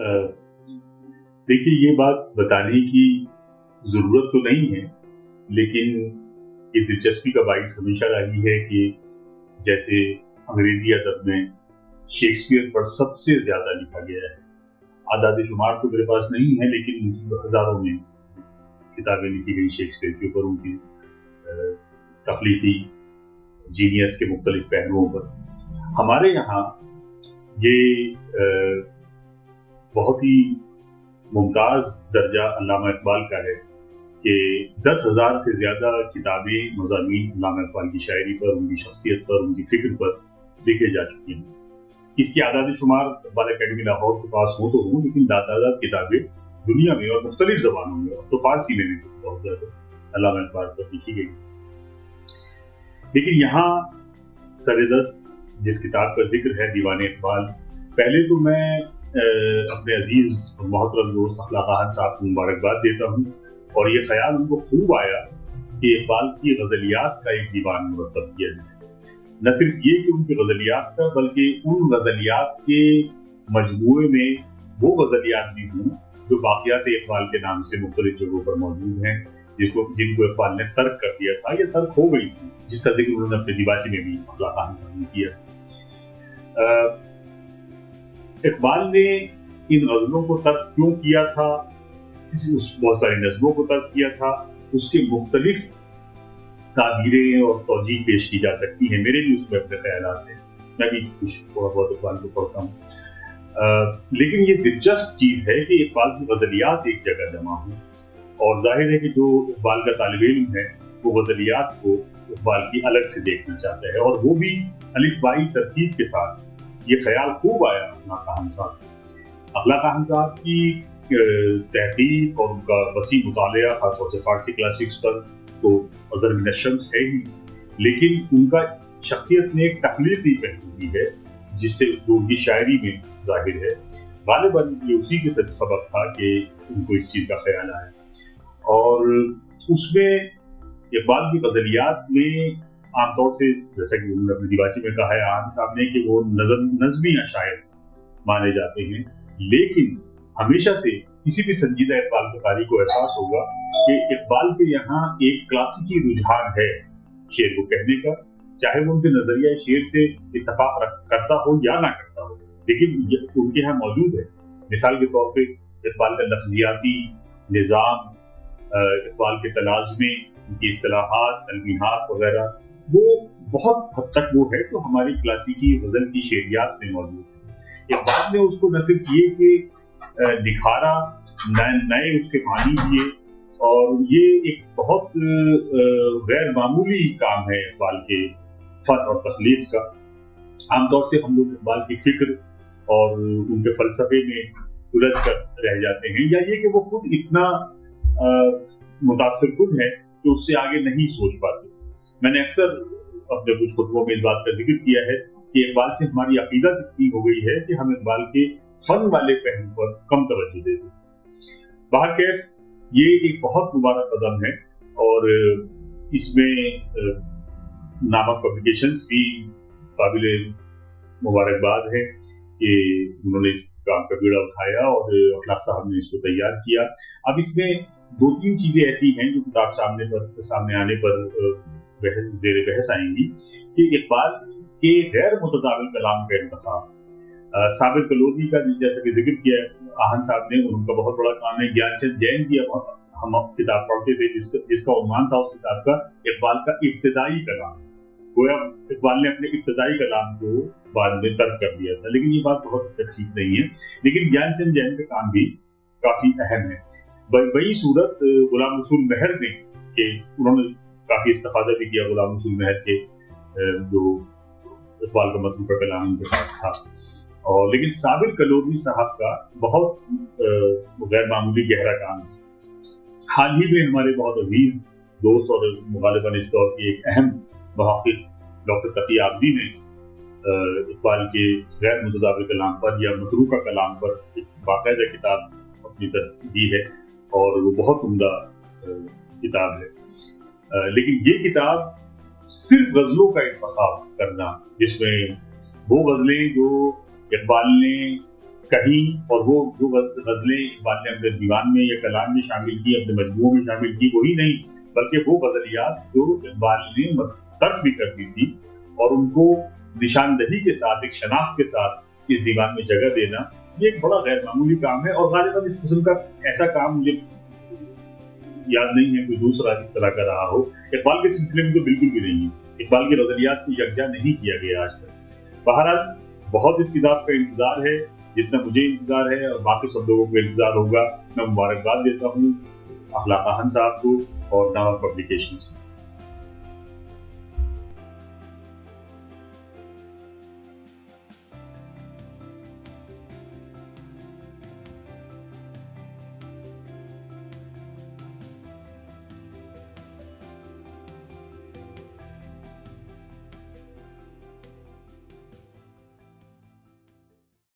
देखिए, ये बात बताने की ज़रूरत तो नहीं है, लेकिन ये दिलचस्पी का बाइस हमेशा रही है कि जैसे अंग्रेजी अदब में शेक्सपियर पर सबसे ज़्यादा लिखा गया है। आदाद-ए-शुमार तो मेरे पास नहीं है, लेकिन हज़ारों में किताबें लिखी गई शेक्सपियर के ऊपर, उनकी तख्लीकी जीनियस के मुख्तलिफ पहलुओं पर। हमारे यहाँ ये बहुत ही मुमताज़ दर्जा अल्लामा इकबाल का है कि 10,000 से ज़्यादा किताबें मज़ामीन अल्लामा इकबाल की शायरी पर, उनकी शख्सियत पर, उनकी फ़िक्र पर लिखे जा चुकी हैं। इसकी आदाद-ए-शुमार इकबाल अकेडमी लाहौर के पास हो तो हो, लेकिन लातादाद किताबें दुनिया में और मुख्तलिफ ज़बानों में, अब तो फ़ारसी में भी बहुत ज़्यादा अल्लामा इकबाल पर लिखी गई। लेकिन यहाँ सरेदस्त जिस किताब का जिक्र है, दीवान इकबाल, पहले तो मैं अपने अजीज़ और मोहतरम दोस्त अखलाक खान साहब को मुबारकबाद देता हूँ, और ये ख्याल उनको खूब आया कि इकबाल की गज़लियात का एक दीवान मुरतब किया जाए। न सिर्फ ये कि उनकी गज़लियात का, बल्कि उन गज़लियात के मजमूए में वो गज़लियात भी हों जो बाक़ियात इकबाल के नाम से मुख्तलिफ जगहों पर मौजूद हैं, जिनको इकबाल ने तर्क कर दिया था या तर्क हो गई थी, जिसका जिक्र उन्होंने अपने दिबाची में भी अखलाक खान साहब ने किया। इकबाल ने इन गज़लों को तर्क क्यों किया था, बहुत सारी नज़मों को तर्क किया था, उसके मुख्तलिफ ताबीरें और तौजीह पेश की जा सकती हैं। मेरे भी उसमें अपने ख्यालात हैं, मैं भी कुछ थोड़ा बहुत इकबाल को पढ़ता हूँ। लेकिन ये दिलचस्प चीज़ है कि इकबाल की गज़लियात एक जगह जमा हुई, और जाहिर है कि जो इकबाल का तालिब इल्म है वो गज़लियात को इकबाल की अलग से देखना चाहता है, और वो भी अलिफ़बाई तरतीब के साथ। ये ख्याल खूब आया अखलाक खान साहब की तहकीक और उनका वसी मुतालिया, खासतौर से फ़ारसी क्लासिक्स पर तो अज़र मिन अश-शम्स है ही, लेकिन उनका शख्सियत में एक तख्लीक़ी पहलू भी है, जिससे उनकी शायरी में ज़ाहिर है। गालिबन ये उसी के सबब था कि उनको इस चीज़ का ख्याल आया, और उसमें इकबाल की गज़लियात में आमतौर से, जैसा कि उन्होंने अपनी दिबाची में कहा है आन साहब ने, कि वो नज़मी शायर माने जाते हैं, लेकिन हमेशा से किसी भी संजीदा इकबाल के कारी को एहसास होगा कि इकबाल के यहाँ एक क्लासिकी रुझान है शेर को कहने का, चाहे वो उनके नजरिया शेर से इत्तफाक करता हो या ना करता हो, लेकिन उनके यहाँ मौजूद है। मिसाल के तौर पे इकबाल का लफ्जियाती निज़ाम, इकबाल के तलाज़ुमे, उनकी इस्तिलाहात, तलमीहात वगैरह, वो बहुत हद तक वो है तो हमारी क्लासिकी गज़ल की शेरियात में मौजूद है। इकबाल ने उसको न सिर्फ ये कि निखारा, नए उसके मानी दिए, और ये एक बहुत गैर मामूली काम है इकबाल के फन और तख्लीक का। आमतौर से हम लोग इकबाल की फिक्र और उनके फलसफे में उलझ कर रह जाते हैं, या ये कि वो खुद इतना मुतासिर कुन है कि उससे आगे नहीं सोच पाते। मैंने अक्सर अपने कुछ खुतबों में इस बात का जिक्र किया है कि इकबाल से हमारी अकीदत इतनी हो गई है कि हम इकबाल के फन वाले पहलू पर कम तवज्जो देते हैं। बहरकैफ ये एक बहुत मुबारक कदम है, और इसमें नामक पब्लिकेशंस भी काबिले मुबारकबाद है कि उन्होंने इस काम का बीड़ा उठाया और अखलाक साहब ने इसको तैयार किया। अब इसमें 2-3 चीज़ें ऐसी हैं जो किताब सामने आने पर ज़ेर बहस आएंगी कि इकबाल के गैर मुतदाविल कलाम का इंतखाब, साबिर कलोदी का जैसा कि जिक्र किया आहन साहब ने, उनका बहुत बड़ा काम है। ज्ञानचंद जैन की हम किताब पढ़ते थे जिसका उन्वान था उस किताब का इकबाल का इब्तिदाई कलाम। गोया इकबाल ने अपने इब्तिदाई कलाम को बाद में तर्क कर दिया था, लेकिन ये बात बहुत ठीक नहीं है। लेकिन ज्ञानचंद जैन का काम भी काफी अहम है। वही सूरत गुलाम रसूल महर ने, कि उन्होंने काफी इस्तेफादा भी किया गुलाम रसूल महर के, जो इकबाल का मतलब का कलाम उनके पास था। और लेकिन साबिर कलोदी साहब का बहुत गैर मामूली गहरा काम है। हाल ही में हमारे बहुत अजीज दोस्त और मुगालिबन इस दौर के एक अहम मुहक्किक डॉक्टर तकी आबदी ने इकबाल के गैर मुतदाविल कलाम पर या मतरूका कलाम पर एक बाकायदा किताब अपनी तरफ दी है, और वो बहुत उम्दा किताब है। लेकिन ये किताब सिर्फ गजलों का इंतखाब करना, जिसमें वो गजलें जो इकबाल ने کہیں اور وہ جو غزلیں اقبال نے اپنے دیوان میں یا کلام میں شامل کی، اپنے مجموعوں میں شامل کی، وہی نہیں بلکہ وہ غزلیات جو اقبال نے ترک بھی کر دی تھی اور ان کو نشاندہی کے ساتھ، ایک شناخت کے ساتھ اس دیوان میں جگہ دینا، یہ ایک بڑا غیر معمولی کام ہے. اور غالباً اس قسم کا ایسا کام مجھے یاد نہیں ہے کوئی دوسرا اس طرح کا رہا ہو. اقبال کے سلسلے میں تو بالکل بھی نہیں ہے. اقبال کی غزلیات کو یکجا نہیں کیا گیا آج تک. بہرحال بہت اس کتاب کا انتظار ہے، جتنا مجھے انتظار ہے اور باقی سب لوگوں کو انتظار ہوگا. میں مبارکباد دیتا ہوں اخلاق خان صاحب کو اور نامہ پبلیکیشنز کو.